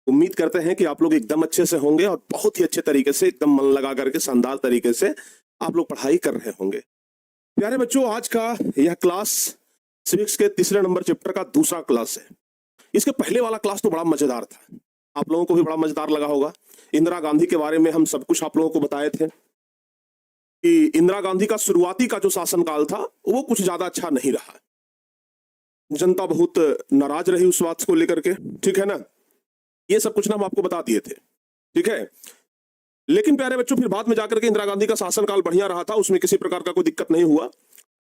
उम्मीद करते हैं कि आप लोग एकदम अच्छे से होंगे और बहुत ही अच्छे तरीके से एकदम मन लगा करके शानदार तरीके से आप लोग पढ़ाई कर रहे होंगे। प्यारे बच्चों, आज का यह क्लास सिविक्स के तीसरे नंबर चैप्टर का दूसरा क्लास है। इसके पहले वाला क्लास तो बड़ा मजेदार था, आप लोगों को भी बड़ा मजेदार लगा होगा। इंदिरा गांधी के बारे में हम सब कुछ आप लोगों को बताए थे कि इंदिरा गांधी का शुरुआती का जो शासनकाल था वो कुछ ज्यादा अच्छा नहीं रहा, जनता बहुत नाराज रही उस बात को लेकर के, ठीक है ना। ये सब कुछ ना हम आपको बता दिए थे, ठीक है। लेकिन प्यारे बच्चों, फिर बाद में जाकर के इंदिरा गांधी का शासनकाल बढ़िया रहा था, उसमें किसी प्रकार का कोई दिक्कत नहीं हुआ।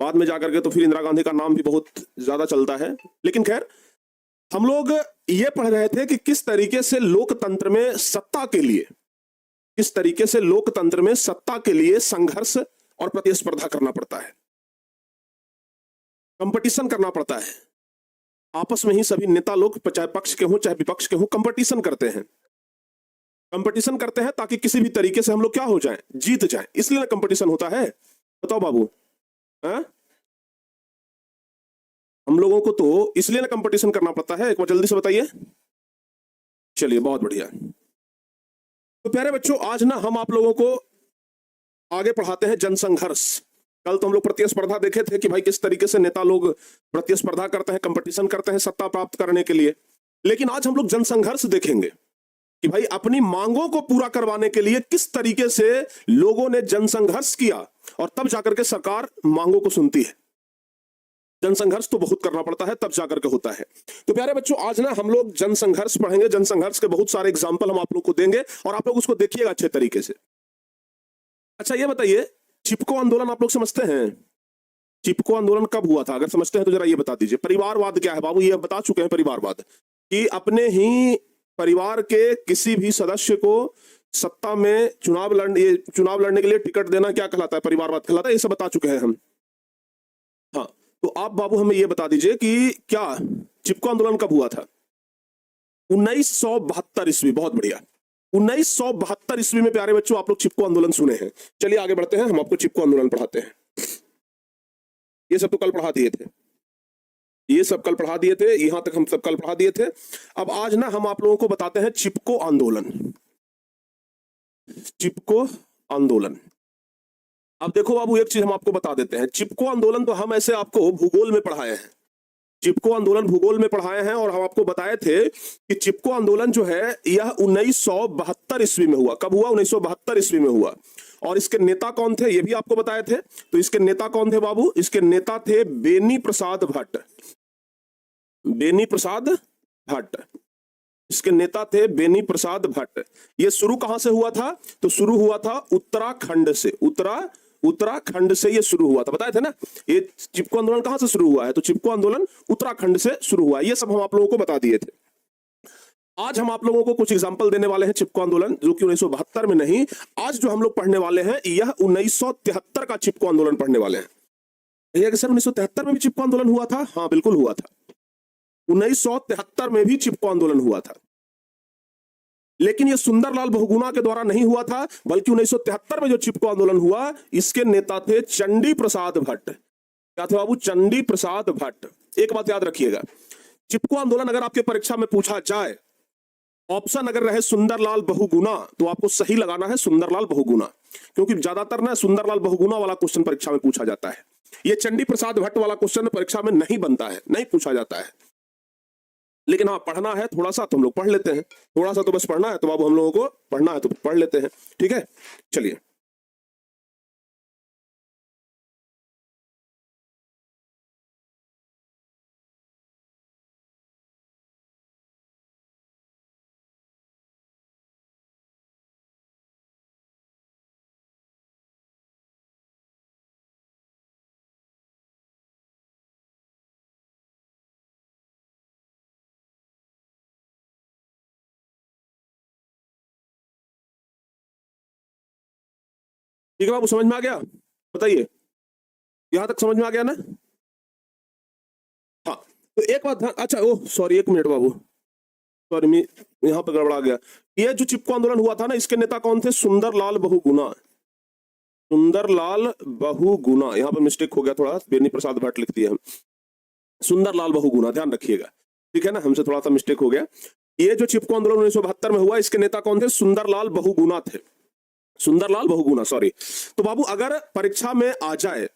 बाद में जाकर के तो फिर इंदिरा गांधी का नाम भी बहुत ज्यादा चलता है। लेकिन खैर, हम लोग ये पढ़ रहे थे कि किस तरीके से लोकतंत्र में सत्ता के लिए, किस तरीके से लोकतंत्र में सत्ता के लिए संघर्ष और प्रतिस्पर्धा करना पड़ता है, कंपटीशन करना पड़ता है। आपस में ही सभी नेता लोग, चाहे पक्ष के हों चाहे विपक्ष के हों, कंपटीशन करते हैं। कंपटीशन करते हैं ताकि किसी भी तरीके से हम लोग क्या हो जाएं, जीत जाएं। इसलिए ना कंपटीशन होता है। बताओ बाबू, हम लोगों को तो इसलिए ना कंपटीशन करना पड़ता है। एक बार जल्दी से बताइए। चलिए, बहुत बढ़िया। तो प्यारे बच्चों, आज ना हम आप लोगों को आगे पढ़ाते हैं जनसंघर्ष। कल तो हम लोग प्रतिस्पर्धा देखे थे कि भाई किस तरीके से नेता लोग प्रतिस्पर्धा करते हैं, कंपटीशन करते हैं सत्ता प्राप्त करने के लिए। लेकिन आज हम लोग जनसंघर्ष देखेंगे कि भाई अपनी मांगों को पूरा करवाने के लिए किस तरीके से लोगों ने जनसंघर्ष किया और तब जाकर के सरकार मांगों को सुनती है। जनसंघर्ष तो बहुत करना पड़ता है, तब जाकर के होता है। तो प्यारे बच्चों, आज ना हम लोग जनसंघर्ष पढ़ेंगे। जनसंघर्ष के बहुत सारे एग्जाम्पल हम आप लोग को देंगे और आप लोग उसको देखिएगा अच्छे तरीके से। अच्छा, ये बताइए, चिपको आंदोलन आप लोग समझते हैं? चिपको आंदोलन कब हुआ था? अगर समझते हैं तो जरा ये बता दीजिए। परिवारवाद क्या है बाबू? ये बता चुके हैं परिवारवाद, कि अपने ही परिवार के किसी भी सदस्य को सत्ता में चुनाव लड़ने के लिए टिकट देना क्या कहलाता है? परिवारवाद कहलाता है। ये सब बता चुके हैं हम। हाँ, तो आप बाबू हमें ये बता दीजिए कि क्या चिपको आंदोलन कब हुआ था? 1972 ईस्वी। बहुत बढ़िया। 1972 ईस्वी में प्यारे बच्चों आप लोग चिपको आंदोलन सुने हैं। चलिए आगे बढ़ते हैं, हम आपको चिपको आंदोलन पढ़ाते हैं। ये सब तो कल पढ़ा दिए थे, ये सब कल पढ़ा दिए थे, यहां तक हम सब कल पढ़ा दिए थे। अब आज ना हम आप लोगों को बताते हैं चिपको आंदोलन। चिपको आंदोलन। अब देखो बाबू, एक चीज हम आपको बता देते हैं। चिपको आंदोलन तो हम ऐसे आपको भूगोल में पढ़ाए हैं, चिपको आंदोलन भूगोल में पढ़ाए हैं, और हम आपको बताए थे कि चिपको आंदोलन जो है यह 1972 ईस्वी में हुआ। कब हुआ? 1972 ईस्वी में हुआ। और इसके नेता कौन थे ये भी आपको बताए थे। तो इसके नेता कौन थे बाबू? इसके नेता थे बेनी प्रसाद भट्ट। बेनी प्रसाद भट्ट, इसके नेता थे बेनी प्रसाद भट्ट। ये शुरू कहां से हुआ था? तो शुरू हुआ था उत्तराखंड से। उत्तराखंड से ये शुरू हुआ था। बताए थे ना, ये चिपको आंदोलन कहां से शुरू हुआ है? तो चिपको आंदोलन उत्तराखंड से शुरू हुआ है। ये सब हम आप लोगों को बता दिए थे। आज हम आप लोगों को कुछ एग्जांपल देने वाले हैं चिपको आंदोलन, जो कि 1972 में नहीं, आज जो हम लोग पढ़ने वाले हैं यह 1973 का चिपको आंदोलन पढ़ने वाले हैं। भैया कि सर 1973 में भी चिपको आंदोलन हुआ था? हाँ बिल्कुल हुआ था। 1973 में भी चिपको आंदोलन हुआ था, लेकिन यह सुंदरलाल बहुगुणा के द्वारा नहीं हुआ था, बल्कि 1973 में जो चिपको आंदोलन हुआ इसके नेता थे चंडी प्रसाद भट्ट। क्या थे बाबू? चंडी प्रसाद भट्ट। एक बात याद रखिएगा, चिपको आंदोलन अगर आपके परीक्षा में पूछा जाए, ऑप्शन अगर रहे सुंदरलाल बहुगुणा, तो आपको सही लगाना है सुंदरलाल बहुगुणा, क्योंकि ज्यादातर ना सुंदरलाल बहुगुणा वाला क्वेश्चन परीक्षा में पूछा जाता है। यह चंडी प्रसाद भट्ट वाला क्वेश्चन परीक्षा में नहीं बनता है, नहीं पूछा जाता है। लेकिन हाँ, पढ़ना है थोड़ा सा तो हम लोग पढ़ लेते हैं। थोड़ा सा तो बस पढ़ना है, तो बाबू हम लोगों को पढ़ना है तो पढ़ लेते हैं, ठीक है। चलिए, ठीक है बाबू, समझ में आ गया? बताइए, यहां तक समझ में आ गया ना? हाँ, तो एक बात अच्छा, ओह सॉरी, एक मिनट बाबू, सॉरी मैं यहां पर गड़बड़ा गया। ये जो चिपको आंदोलन हुआ था ना, इसके नेता कौन थे? सुंदरलाल बहुगुणा। सुंदरलाल बहुगुणा, यहां पर मिस्टेक हो गया थोड़ा, बेनी प्रसाद भट्ट लिख दिया हम, सुंदरलाल बहुगुणा, ध्यान रखिएगा, ठीक है ना, हमसे थोड़ा सा मिस्टेक हो गया। ये जो चिपको आंदोलन 1972 में हुआ, इसके नेता कौन थे? सुंदरलाल बहुगुणा थे। सुंदरलाल बहुगुणा, सॉरी। तो बाबू अगर परीक्षा में आ जाए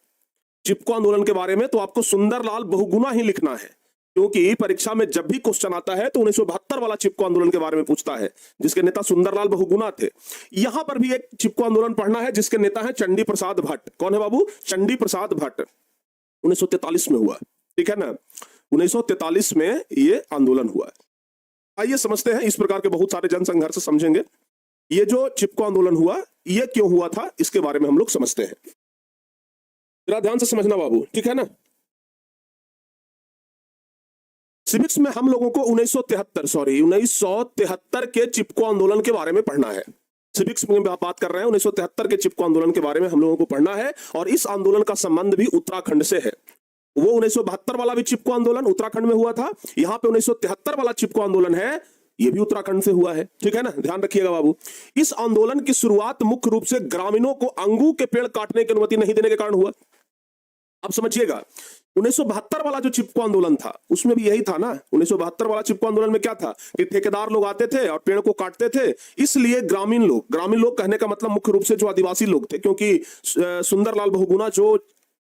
चिपको आंदोलन के बारे में तो आपको सुंदरलाल बहुगुणा ही लिखना है, क्योंकि परीक्षा में जब भी क्वेश्चन आता है तो 1972 वाला चिपको आंदोलन के बारे में पूछता है, जिसके नेता सुंदरलाल बहुगुणा थे। यहां पर भी एक चिपको आंदोलन पढ़ना है, जिसके नेता है चंडी प्रसाद भट्ट। कौन है बाबू? चंडी प्रसाद भट्ट। 1943 में हुआ, ठीक है ना? 1943 में ये आंदोलन हुआ। आइए समझते हैं, इस प्रकार के बहुत सारे जनसंघर्ष समझेंगे। ये जो चिपको आंदोलन हुआ, ये क्यों हुआ था, इसके बारे में हम लोग समझते हैं। जरा ध्यान से समझना बाबू, ठीक है ना? सिविक्स में हम लोगों को 1973 के चिपको आंदोलन के बारे में पढ़ना है। सिविक्स में बात कर रहे हैं, 1973 के चिपको आंदोलन के बारे में हम लोगों को पढ़ना है, और इस आंदोलन का संबंध भी उत्तराखंड से है। वो 1972 वाला भी चिपको आंदोलन उत्तराखंड में हुआ था, यहाँ पे 1973 वाला चिपको आंदोलन है, ये भी उत्तराखंड से हुआ है, ठीक है ना? ध्यान रखिएगा बाबू। इस आंदोलन की शुरुआत मुख्य रूप से ग्रामीणों को अंगू के पेड़ काटने की अनुमति नहीं देने के कारण हुआ। अब समझिएगा, 1972 वाला जो चिपको आंदोलन था उसमें भी यही था ना। 1972 वाला चिपको आंदोलन में क्या था कि ठेकेदार लोग आते थे और पेड़ को काटते थे, इसलिए ग्रामीण लोग कहने का मतलब मुख्य रूप से जो आदिवासी लोग थे, क्योंकि सुंदरलाल बहुगुणा जो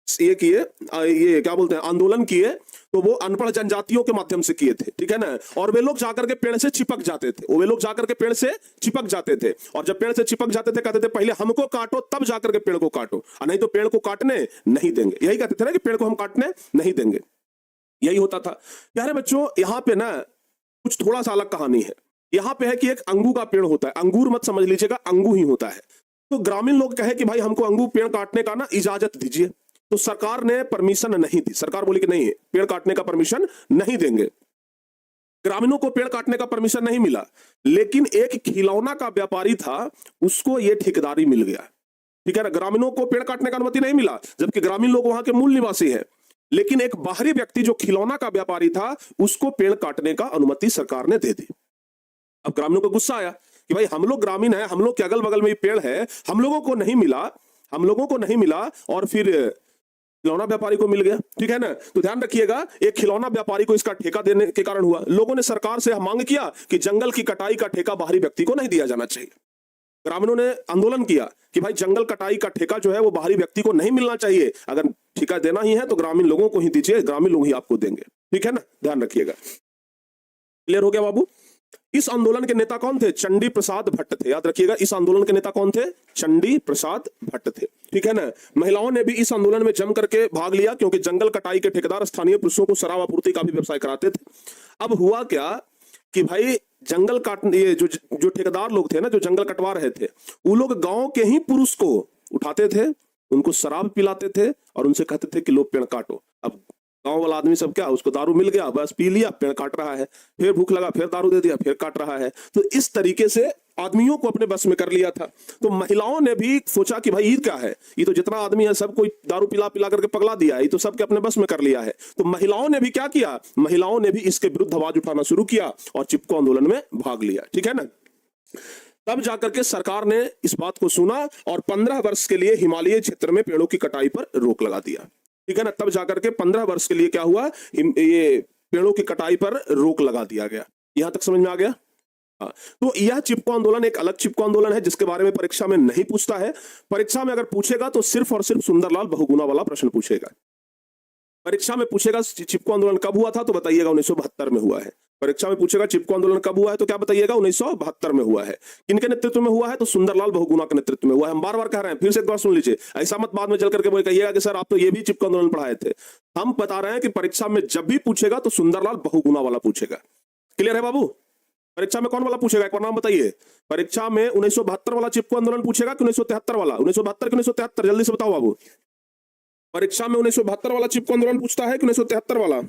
ये किए, ये क्या बोलते हैं, आंदोलन किए, तो वो अनपढ़ जनजातियों के माध्यम से किए थे, ठीक है ना? और वे लोग जाकर के पेड़ से चिपक जाते थे, वे लोग जाकर के पेड़ से चिपक जाते थे, और जब पेड़ से चिपक जाते थे कहते थे पहले हमको काटो तब जाकर के पेड़ को काटो, और नहीं तो पेड़ को काटने नहीं देंगे। यही कहते थे ना कि पेड़ को हम काटने नहीं देंगे, यही होता था। प्यारे बच्चों, यहाँ पे ना कुछ थोड़ा सा अलग कहानी है। यहाँ पे है कि एक अंगू का पेड़ होता है, अंगूर मत समझ लीजिएगा, अंगू ही होता है। तो ग्रामीण लोग कहे कि भाई हमको अंगू पेड़ काटने का ना इजाजत दीजिए, तो सरकार ने परमिशन नहीं दी। सरकार बोली कि नहीं, पेड़ काटने का परमिशन नहीं देंगे। ग्रामीणों को पेड़ काटने का परमिशन नहीं मिला, लेकिन एक खिलौना का व्यापारी था, उसको ये ठेकेदारी मिल गया, ठीक है ना? ग्रामीणों को पेड़ काटने का अनुमति नहीं मिला, जबकि ग्रामीण लोग वहां के मूल निवासी हैं, लेकिन एक बाहरी व्यक्ति जो खिलौना का व्यापारी था, उसको पेड़ काटने का अनुमति सरकार ने दे दी। अब ग्रामीणों को गुस्सा आया कि भाई हम लोग ग्रामीण है, हम लोग के अगल बगल में पेड़ है, हम लोगों को नहीं मिला, और फिर खिलौना व्यापारी को मिल गया, ठीक है ना? तो ध्यान रखिएगा, एक खिलौना व्यापारी को इसका ठेका देने के कारण हुआ। लोगों ने सरकार से मांग किया कि जंगल की कटाई का ठेका बाहरी व्यक्ति को नहीं दिया जाना चाहिए। ग्रामीणों ने आंदोलन किया कि भाई जंगल कटाई का ठेका जो है वो बाहरी व्यक्ति को नहीं मिलना चाहिए, अगर ठेका देना ही है तो ग्रामीण लोगों को ही दीजिए, ग्रामीण लोग ही आपको देंगे, ठीक है ना? ध्यान रखिएगा। क्लियर हो गया बाबू? इस आंदोलन के नेता कौन थे? चंडी प्रसाद भट्ट थे। याद रखिएगा, इस आंदोलन के नेता कौन थे? चंडी प्रसाद भट्ट थे, ठीक है ना? महिलाओं ने भी इस आंदोलन में जम करके भाग लिया, क्योंकि जंगल कटाई के ठेकेदार स्थानीय पुरुषों को शराब आपूर्ति का भी व्यवसाय कराते थे। अब हुआ क्या कि भाई जंगल काट, ये जो ठेकेदार लोग थे ना, जो जंगल कटवा रहे थे, वो लोग गांव के ही पुरुष को उठाते थे, उनको शराब पिलाते थे और उनसे कहते थे कि लो पेड़ काटो। अब गांव वाला आदमी सब क्या, उसको दारू मिल गया, बस पी लिया, पेड़ काट रहा है, फिर भूख लगा, फिर दारू दे दिया, फिर काट रहा है। तो इस तरीके से आदमियों को अपने बस में कर लिया था। तो महिलाओं ने भी सोचा कि भाई ये क्या है, ये तो जितना आदमी है सब कोई दारू पिला पिला करके पगला दिया है, ये तो सबके अपने बस में कर लिया है। तो महिलाओं ने भी क्या किया, महिलाओं ने भी इसके विरुद्ध आवाज उठाना शुरू किया और चिपको आंदोलन में भाग लिया, ठीक है ना? तब जाकर के सरकार ने इस बात को सुना और 15 वर्ष के लिए हिमालयी क्षेत्र में पेड़ों की कटाई पर रोक लगा दिया, ठीक है ना? तब जाकर के 15 वर्ष के लिए क्या हुआ, ये पेड़ों की कटाई पर रोक लगा दिया गया। यहां तक समझ में आ गया? हाँ। तो यह चिपको आंदोलन एक अलग चिपको आंदोलन है, जिसके बारे में परीक्षा में नहीं पूछता है। परीक्षा में अगर पूछेगा तो सिर्फ और सिर्फ सुंदरलाल बहुगुणा वाला प्रश्न पूछेगा। परीक्षा में पूछेगा चिपको आंदोलन कब हुआ था, तो बताइएगा 1972 में हुआ है। परीक्षा में पूछेगा चिपको आंदोलन कब हुआ है, तो क्या बताइएगा 1972 में हुआ है। किनके नेतृत्व में हुआ है, तो सुंदरलाल बहुगुणा के नेतृत्व में हुआ है। हम बार बार कह रहे हैं, फिर से एक बार सुन लीजिए, ऐसा मत बाद में चल करके कहिएगा कि सर आप तो ये भी चिपको आंदोलन पढ़ाए थे। हम बता रहे हैं कि परीक्षा में जब भी पूछेगा तो सुंदरलाल बहुगुणा वाला पूछेगा। क्लियर है बाबू? परीक्षा में कौन वाला पूछेगा, एक बार नाम बताइए। परीक्षा में 1972 वाला चिपको आंदोलन पूछेगा कि 1973 वाला? 1972 कि 1973, जल्दी से बताओ बाबू। परीक्षा में 1972 वाला चिपको आंदोलन पूछता है कि 1973 वाला?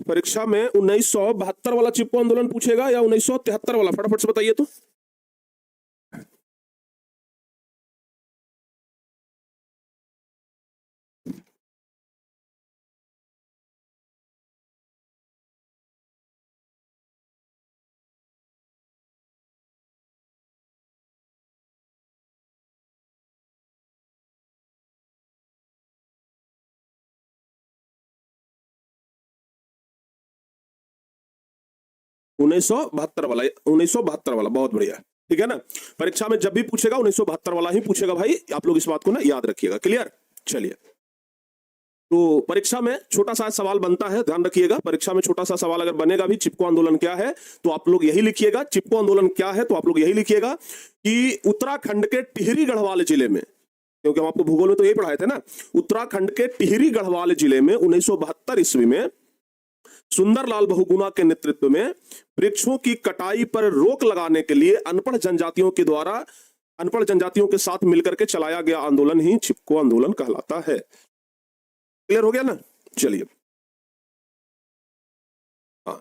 परीक्षा में 1972 वाला चिपको आंदोलन पूछेगा या 1973 वाला? फटाफट से बताइए तो। 1972 वाला, 1972 वाला, बहुत बढ़िया, ठीक है ना। परीक्षा में जब भी पूछेगा 1972 वाला ही पूछेगा भाई, आप लोग इस बात को ना याद रखिएगा। क्लियर? चलिए, तो परीक्षा में छोटा सा सवाल बनता है, ध्यान रखिएगा। परीक्षा में छोटा सा सवाल अगर बनेगा भी, चिपको आंदोलन क्या है, तो आप लोग यही लिखिएगा। चिपको आंदोलन क्या है, तो आप लोग यही लिखिएगा कि उत्तराखंड के टिहरी गढ़वाल जिले में, क्योंकि हम आपको भूगोल में तो यही पढ़ाए थे ना, उत्तराखंड के टिहरी गढ़वाल जिले में 1972 ईस्वी में सुंदरलाल बहुगुणा के नेतृत्व में वृक्षों की कटाई पर रोक लगाने के लिए अनपढ़ जनजातियों के द्वारा, अनपढ़ जनजातियों के साथ मिलकर के चलाया गया आंदोलन ही चिपको आंदोलन कहलाता है। क्लियर हो गया ना? चलिए, हाँ,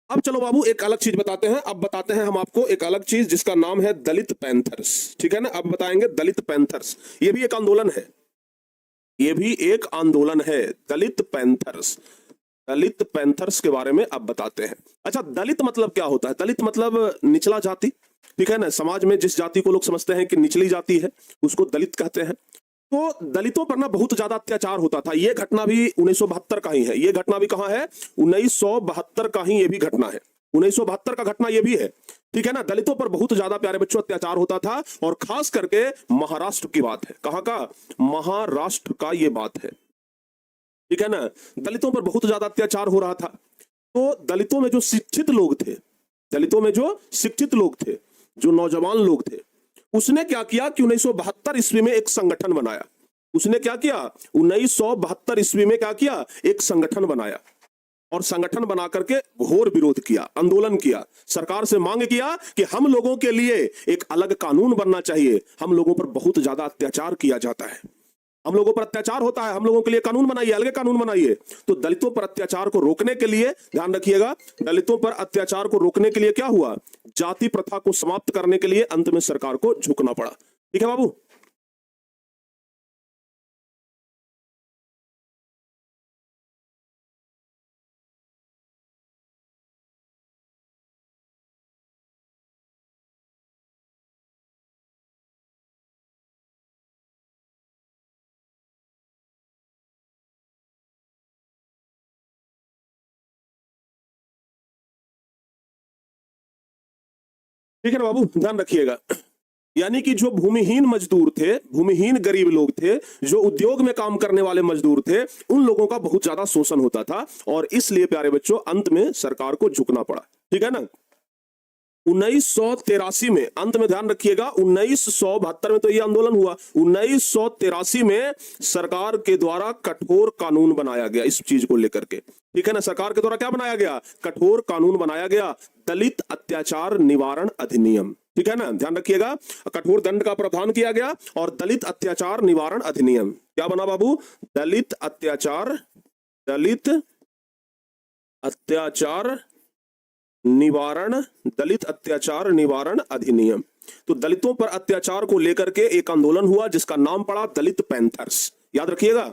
अब चलो बाबू एक अलग चीज बताते हैं। अब बताते हैं हम आपको एक अलग चीज जिसका नाम है दलित पैंथर्स, ठीक है ना। अब बताएंगे दलित पैंथर्स, ये भी एक आंदोलन है, ये भी एक आंदोलन है, दलित पैंथर्स। दलित पैंथर्स के बारे में अब बताते हैं। अच्छा, दलित मतलब क्या होता है? दलित मतलब निचला जाति, ठीक है ना। समाज में जिस जाति को लोग समझते हैं कि निचली जाति है, उसको दलित कहते हैं। तो दलितों पर ना बहुत ज्यादा अत्याचार होता था। ये घटना भी 1972 का ही है। ये घटना भी कहां है? 1972 का ही ये भी घटना है। 1972 का घटना ये भी है, ठीक है ना। दलितों पर बहुत ज्यादा प्यारे बच्चों अत्याचार होता था, और खास करके महाराष्ट्र की बात है। कहां का? महाराष्ट्र का ये बात है, ठीक है ना। दलितों पर बहुत ज्यादा अत्याचार हो रहा था। तो दलितों में जो शिक्षित लोग थे, दलितों में जो शिक्षित लोग थे, जो नौजवान लोग थे, उसने क्या किया कि 1972 ईस्वी में एक संगठन बनाया। उसने क्या किया? 1972 ईस्वी में क्या किया? एक संगठन बनाया, और संगठन बना करके घोर विरोध किया, आंदोलन किया, सरकार से मांग किया कि हम लोगों के लिए एक अलग कानून बनना चाहिए। हम लोगों पर बहुत ज्यादा अत्याचार किया जाता है, हम लोगों पर अत्याचार होता है, हम लोगों के लिए कानून बनाइए, अलग कानून बनाइए। तो दलितों पर अत्याचार को रोकने के लिए, ध्यान रखिएगा, दलितों पर अत्याचार को रोकने के लिए क्या हुआ? जाति प्रथा को समाप्त करने के लिए अंत में सरकार को झुकना पड़ा। ठीक है बाबू? ठीक है ना बाबू, ध्यान रखिएगा। यानी कि जो भूमिहीन मजदूर थे, भूमिहीन गरीब लोग थे, जो उद्योग में काम करने वाले मजदूर थे, उन लोगों का बहुत ज्यादा शोषण होता था, और इसलिए प्यारे बच्चों अंत में सरकार को झुकना पड़ा। ठीक है ना। 1983 में, अंत में ध्यान रखिएगा, 1972 में तो ये आंदोलन हुआ, 1983 में सरकार के द्वारा कठोर कानून बनाया गया इस चीज को लेकर के। ठीक है ना। सरकार के द्वारा क्या बनाया गया? कठोर कानून बनाया गया, दलित अत्याचार निवारण अधिनियम। ठीक है ना, ध्यान रखिएगा। कठोर दंड का प्रावधान किया गया, और दलित अत्याचार निवारण अधिनियम क्या बना बाबू? दलित अत्याचार निवारण, दलित अत्याचार निवारण अधिनियम। तो दलितों पर अत्याचार को लेकर के एक आंदोलन हुआ जिसका नाम पड़ा दलित पैंथर्स। याद रखिएगा,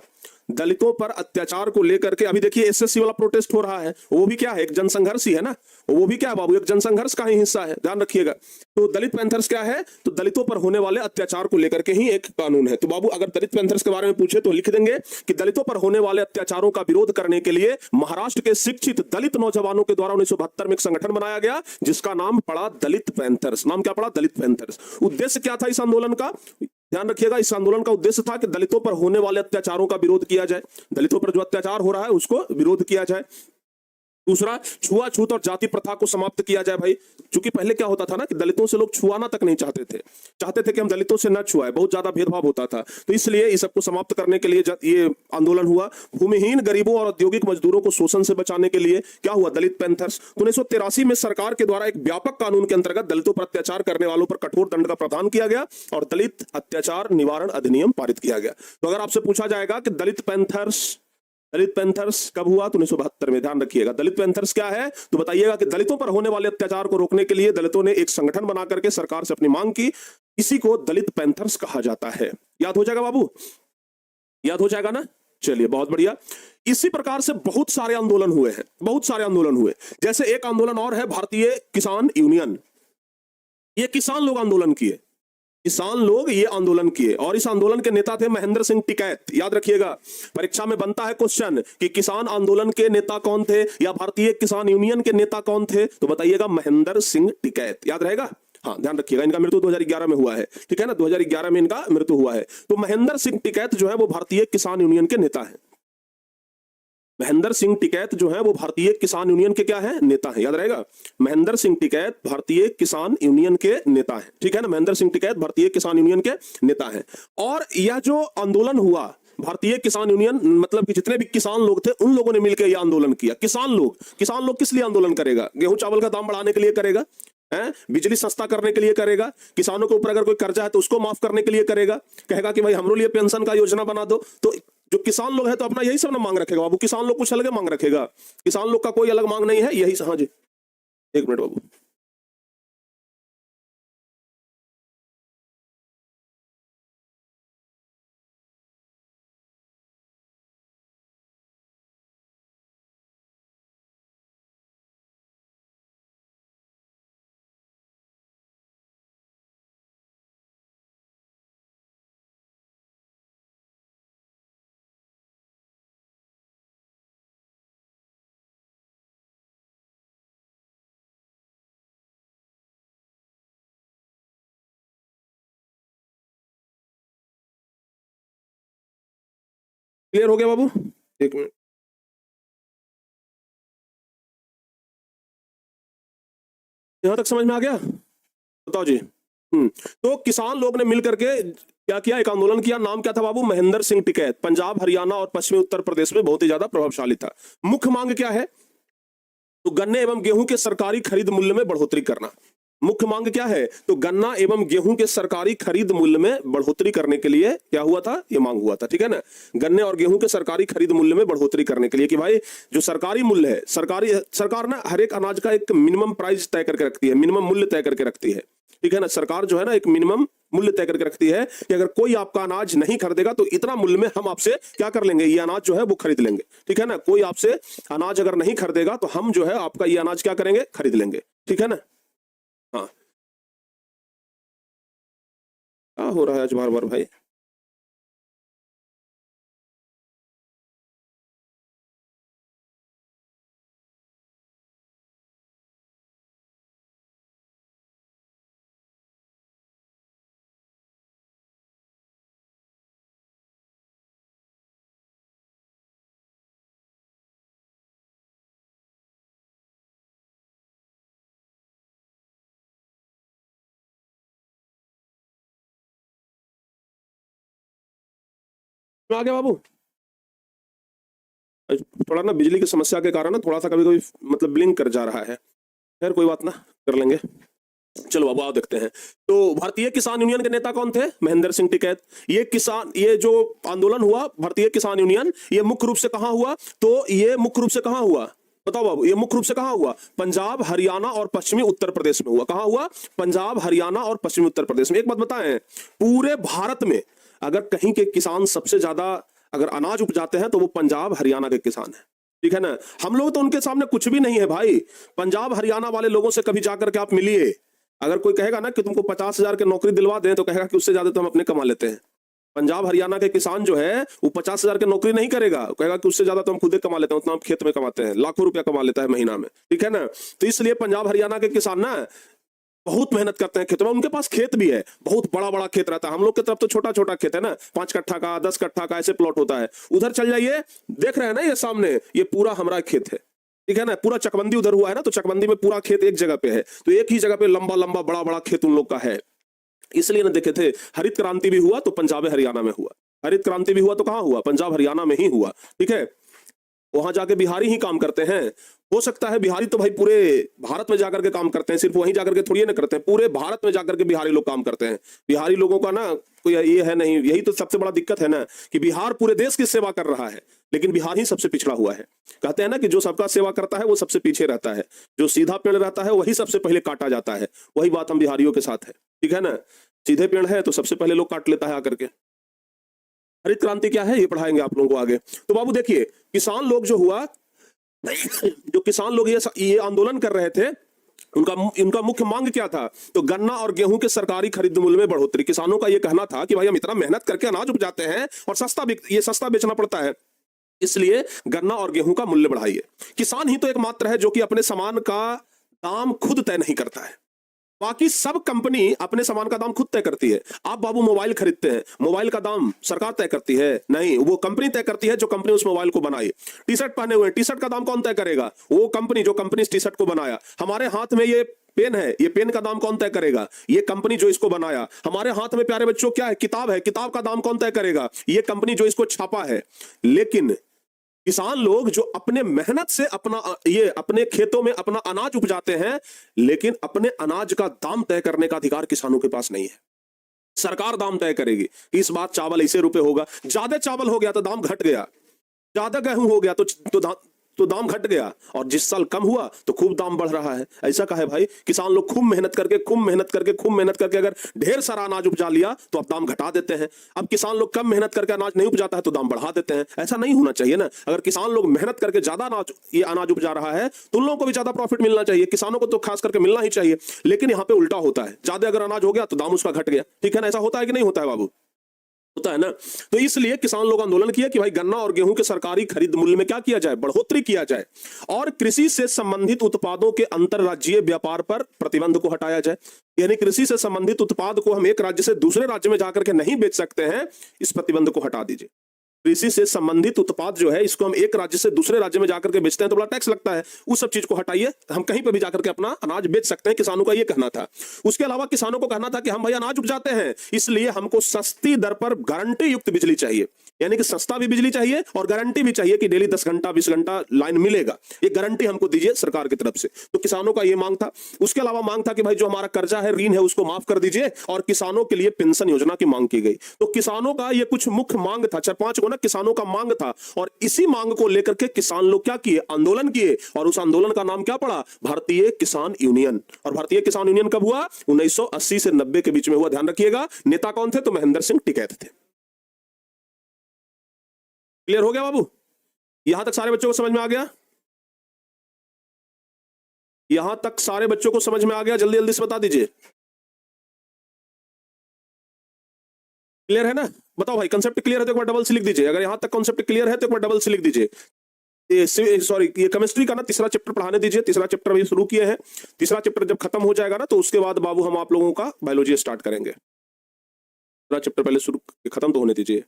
दलितों पर अत्याचार को लेकर के। अभी देखिए एसएससी वाला प्रोटेस्ट हो रहा है, वो भी क्या है? एक जनसंघर्ष ही है ना, वो भी क्या है बाबू? एक जनसंघर्ष का ही हिस्सा है, ध्यान रखिएगा। तो दलित पैंथर्स क्या है? तो दलितों पर होने वाले अत्याचार को लेकर के ही एक कानून है। तो बाबू अगर दलित पैंथर्स के बारे में पूछे तो लिख देंगे कि दलितों पर होने वाले अत्याचारों का विरोध करने के लिए महाराष्ट्र के शिक्षित दलित नौजवानों के द्वारा 1972 में एक संगठन बनाया गया जिसका नाम पड़ा दलित पैंथर्स। नाम क्या पड़ा? दलित पैंथर्स। उद्देश्य क्या था इस आंदोलन का? ध्यान रखिएगा, इस आंदोलन का उद्देश्य था कि दलितों पर होने वाले अत्याचारों का विरोध किया जाए, दलितों पर जो अत्याचार हो रहा है उसको विरोध किया जाए। दूसरा, छुआछूत और जाति प्रथा को समाप्त किया जाए भाई। क्योंकि पहले क्या होता था ना कि दलितों से लोग छुआना तक नहीं चाहते थे कि हम दलितों से न छुआए, बहुत ज्यादा भेदभाव होता था। तो इसलिए इस सबको समाप्त करने के लिए ये आंदोलन हुआ। भूमिहीन गरीबों और औद्योगिक मजदूरों को शोषण से बचाने के लिए क्या हुआ? दलित पैंथर्स। 1983 में सरकार के द्वारा एक व्यापक कानून के अंतर्गत दलितों पर अत्याचार करने वालों पर कठोर दंड का प्रावधान किया गया, और दलित अत्याचार निवारण अधिनियम पारित किया गया। तो अगर आपसे पूछा जाएगा कि दलित पैंथर्स कब हुआ? तो 1972 में। ध्यान रखिएगा, दलित पैंथर्स क्या है? तो बताइएगा कि दलितों पर होने वाले अत्याचार को रोकने के लिए दलितों ने एक संगठन बना करके सरकार से अपनी मांग की। इसी को दलित पैंथर्स कहा जाता है। याद हो जाएगा बाबू? याद हो जाएगा ना? चलिए, बहुत बढ़िया। इसी प्रकार से बहुत सारे आंदोलन हुए हैं, बहुत सारे आंदोलन हुए। जैसे एक आंदोलन और है भारतीय किसान यूनियन। ये किसान लोग आंदोलन किए, किसान लोग ये आंदोलन किए और इस आंदोलन के नेता थे महेंद्र सिंह टिकैत। याद रखिएगा, परीक्षा में बनता है क्वेश्चन कि किसान आंदोलन के नेता कौन थे या भारतीय किसान यूनियन के नेता कौन थे, तो बताइएगा महेंद्र सिंह टिकैत। याद रहेगा, हाँ ध्यान रखिएगा। इनका मृत्यु 2011 में हुआ है, ठीक है ना, 2011 में इनका मृत्यु हुआ है। तो महेंद्र सिंह टिकैत जो है वो भारतीय किसान यूनियन के नेता है। महेंद्र सिंह टिकैत जो है वो भारतीय किसान यूनियन के क्या है, नेता है। याद रहेगा, महेंद्र सिंह टिकैत भारतीय किसान यूनियन के नेता है, ठीक है ना। महेंद्र सिंह टिकैत भारतीय किसान यूनियन के नेता है। और यह जो आंदोलन हुआ, भारतीय किसान यूनियन मतलब कि जितने भी किसान लोग थे उन लोगों ने मिलकर यह आंदोलन किया। किसान लोग किस लिए आंदोलन करेगा? गेहूं चावल का दाम बढ़ाने के लिए करेगा, बिजली सस्ता करने के लिए करेगा, किसानों के ऊपर अगर कोई कर्जा है तो उसको माफ करने के लिए करेगा, कहेगा कि भाई हमरो लिए पेंशन का योजना बना दो। तो जो किसान लोग है तो अपना यही सब ना मांग रखेगा बाबू। किसान लोग कुछ अलग मांग रखेगा, किसान लोग का कोई अलग मांग नहीं है, यही। हाँ जी, एक मिनट बाबू। क्लियर हो गया बाबू? एक मिनट, यहां तक समझ में आ गया? बताओ जी। तो किसान लोग ने मिलकर के क्या किया, एक आंदोलन किया। नाम क्या था बाबू? महेंद्र सिंह टिकैत। पंजाब, हरियाणा और पश्चिमी उत्तर प्रदेश में बहुत ही ज्यादा प्रभावशाली था। मुख्य मांग क्या है? तो गन्ने एवं गेहूं के सरकारी खरीद मूल्य में बढ़ोतरी करना। मुख्य मांग क्या है? तो गन्ना एवं गेहूं के सरकारी खरीद मूल्य में बढ़ोतरी करने के लिए क्या हुआ था, ये मांग हुआ था, ठीक है ना। गन्ने और गेहूं के सरकारी खरीद मूल्य में बढ़ोतरी करने के लिए कि भाई जो सरकारी मूल्य है, सरकार ना हर एक अनाज का एक मिनिमम प्राइस तय करके रखती है, मिनिमम मूल्य तय करके रखती है, ठीक है ना। सरकार जो है ना एक मिनिमम मूल्य तय करके रखती है कि अगर कोई आपका अनाज नहीं खरीदेगा तो इतना मूल्य में हम आपसे क्या कर लेंगे, ये अनाज जो है वो खरीद लेंगे, ठीक है ना। कोई आपसे अनाज अगर नहीं खरीदेगा तो हम जो है आपका ये अनाज क्या करेंगे, खरीद लेंगे, ठीक है ना। हाँ, क्या हो रहा है आज बार बार भाई? आ गया बाबू? थोड़ा ना बिजली की समस्या के कारण ना थोड़ा सा कभी कभी मतलब ब्लिंक कर जा रहा है। खैर कोई बात ना, कर लेंगे। चलो बाबू आओ देखते हैं। तो भारतीय किसान यूनियन के नेता कौन थे? महेंद्र सिंह टिकैत। ये जो आंदोलन हुआ भारतीय किसान यूनियन, ये मुख्य रूप से कहां हुआ? तो ये मुख्य रूप से कहां हुआ, बताओ बाबू? ये मुख्य रूप से कहां हुआ? पंजाब, हरियाणा और पश्चिमी उत्तर प्रदेश में हुआ। कहां हुआ? पंजाब, हरियाणा और पश्चिमी उत्तर प्रदेश में। एक बात बताएं, पूरे भारत में अगर कहीं के किसान सबसे ज्यादा अगर अनाज उपजाते हैं तो वो पंजाब हरियाणा के किसान है, ठीक है ना। हम लोग तो उनके सामने कुछ भी नहीं है भाई। पंजाब हरियाणा वाले लोगों से कभी जाकर के आप मिलिए, अगर कोई कहेगा ना कि तुमको 50,000 की नौकरी दिलवा दें तो कहेगा कि उससे ज्यादा तो हम अपने कमा लेते हैं। पंजाब हरियाणा के किसान जो है वो 50,000 की नौकरी नहीं करेगा, कहेगा कि उससे ज्यादा तो हम खुद ही कमा लेते हैं, उतना हम खेत में कमाते हैं, लाखों रुपया कमा लेता है महीना में, ठीक है ना। तो इसलिए पंजाब हरियाणा के किसान ना बहुत मेहनत करते हैं खेतों में। उनके पास खेत भी है, बहुत बड़ा बड़ा खेत रहता है। हम लोग की तरफ तो छोटा छोटा खेत है ना, 5 कट्ठा का, 10 कट्ठा का ऐसे प्लॉट होता है। उधर चल जाइए, देख रहे हैं ना ये सामने, ये पूरा हमारा खेत है, ठीक है ना। पूरा चकबंदी उधर हुआ है ना, तो चकबंदी में पूरा खेत एक जगह पे है, तो एक ही जगह पे लंबा लंबा बड़ा बड़ा खेत उन लोग का है। इसलिए ना देखे थे, हरित क्रांति भी हुआ तो पंजाब हरियाणा में हुआ, हरित क्रांति भी हुआ तो कहां हुआ? पंजाब हरियाणा में ही हुआ, ठीक है। वहां जाके बिहारी ही काम करते हैं। हो सकता है बिहारी तो भाई पूरे भारत में जाकर के काम करते हैं, सिर्फ वहीं जाकर के थोड़ी ना करते हैं, पूरे भारत में जाकर के बिहारी लोग काम करते हैं। बिहारी लोगों का ना कोई ये है नहीं, यही तो सबसे बड़ा दिक्कत है ना कि बिहार पूरे देश की सेवा कर रहा है लेकिन बिहार ही सबसे पिछड़ा हुआ है। कहते हैं ना कि जो सबका सेवा करता है वो सबसे पीछे रहता है, जो सीधा पेड़ रहता है वही सबसे पहले काटा जाता है। वही बात हम बिहारियों के साथ है, ठीक है ना। सीधे पेड़ है तो सबसे पहले लोग काट लेता है आकर के। हरित क्रांति क्या है ये पढ़ाएंगे आप लोगों को आगे। तो बाबू देखिए, किसान लोग जो हुआ जो किसान लोग ये आंदोलन कर रहे थे इनका मुख्य मांग क्या था? तो गन्ना और गेहूं के सरकारी खरीद मूल्य में बढ़ोतरी। किसानों का यह कहना था कि भाई हम इतना मेहनत करके अनाज उपजाते हैं और सस्ता बेचना पड़ता है, इसलिए गन्ना और गेहूं का मूल्य बढ़ाइए। किसान ही तो एकमात्र है जो कि अपने सामान का दाम खुद तय नहीं करता है, बाकी सब कंपनी अपने सामान का दाम खुद तय करती है। आप बाबू मोबाइल खरीदते हैं, मोबाइल का दाम सरकार तय करती है? नहीं, वो कंपनी तय करती है जो कंपनी उस मोबाइल को बनाई। टी शर्ट पहने हुए, टी शर्ट का दाम कौन तय करेगा? वो कंपनी जो कंपनी इस टी शर्ट को बनाया। हमारे हाथ में ये पेन है, ये पेन का दाम कौन तय करेगा? ये कंपनी जो इसको बनाया। हमारे हाथ में प्यारे बच्चों क्या है? किताब है, किताब का दाम कौन तय करेगा? ये कंपनी जो इसको छापा है। लेकिन किसान लोग जो अपने मेहनत से अपने खेतों में अपना अनाज उपजाते हैं, लेकिन अपने अनाज का दाम तय करने का अधिकार किसानों के पास नहीं है। सरकार दाम तय करेगी। इस बार चावल ऐसे रुपए होगा, ज्यादा चावल हो गया तो दाम घट गया, ज्यादा गेहूं हो गया तो दाम घट गया, और जिस साल कम हुआ तो खूब दाम बढ़ रहा है। ऐसा का है भाई? किसान लोग खूब मेहनत करके अगर ढेर सारा अनाज उपजा लिया तो अब दाम घटा देते हैं। अब किसान लोग कम मेहनत करके अनाज नहीं उपजाता है तो दाम बढ़ा देते हैं। ऐसा नहीं होना चाहिए ना। अगर किसान लोग मेहनत करके ज्यादा अनाज उपजा रहा है तो उन लोगों को भी ज्यादा प्रॉफिट मिलना चाहिए, किसानों को तो खास करके मिलना ही चाहिए। लेकिन यहाँ पे उल्टा होता है, ज्यादा अगर अनाज हो गया तो दाम उसका घट गया। ठीक है ना? ऐसा होता है कि नहीं होता है बाबू? होता है ना। तो इसलिए किसान लोग आंदोलन किया कि भाई गन्ना और गेहूं के सरकारी खरीद मूल्य में क्या किया जाए? बढ़ोतरी किया जाए, और कृषि से संबंधित उत्पादों के अंतरराज्यीय व्यापार पर प्रतिबंध को हटाया जाए। यानी कृषि से संबंधित उत्पाद को हम एक राज्य से दूसरे राज्य में जाकर के नहीं बेच सकते हैं, इस प्रतिबंध को हटा दीजिए। कृषि से संबंधित उत्पाद जो है, इसको हम एक राज्य से दूसरे राज्य में जाकर के बेचते हैं तो बड़ा टैक्स लगता है, उस सब चीज को हटाइए, हम कहीं पर भी जाकर के अपना अनाज बेच सकते हैं। किसानों का यह कहना था। उसके अलावा किसानों को कहना था कि हम भाई अनाज उपजाते हैं, इसलिए हमको सस्ती दर पर गारंटी युक्त बिजली चाहिए। यानी कि सस्ता भी बिजली चाहिए और गारंटी भी चाहिए कि डेली 10 घंटा 20 घंटा लाइन मिलेगा, ये गारंटी हमको दीजिए सरकार की तरफ से। तो किसानों का ये मांग था। उसके अलावा मांग था कि भाई जो हमारा कर्जा है, ऋण है, उसको माफ कर दीजिए, और किसानों के लिए पेंशन योजना की मांग की गई। तो किसानों का ये कुछ मुख्य मांग था, 4-5 ना किसानों का मांग था, और इसी मांग को लेकर के किसान लोग क्या किए? आंदोलन किए, और उस आंदोलन का नाम क्या पड़ा? भारतीय किसान यूनियन। और भारतीय किसान यूनियन कब हुआ? 1980 से 90 के बीच में हुआ। ध्यान रखिएगा। नेता कौन थे? तो महेंद्र सिंह टिकैत थे। क्लियर हो गया बाबू? यहां तक सारे बच्चों को समझ में आ गया? यहां तक सारे बच्चों को समझ में आ गया? जल्दी जल्दी से बता दीजिए। क्लियर है ना? बताओ भाई, कंसेप्ट क्लियर है तो एक बार डबल से लिख दीजिए। अगर यहां तक कंसेप्ट क्लियर है तो एक बार डबल से लिख दीजिए। ये केमिस्ट्री का ना तीसरा चैप्टर पढ़ाने दीजिए। तीसरा चैप्टर अभी शुरू किए हैं, तीसरा चैप्टर जब खत्म हो जाएगा ना तो उसके बाद बाबू हम आप लोगों का बायोलॉजी स्टार्ट करेंगे। तीसरा चैप्टर पहले शुरू, खत्म तो होने दीजिए।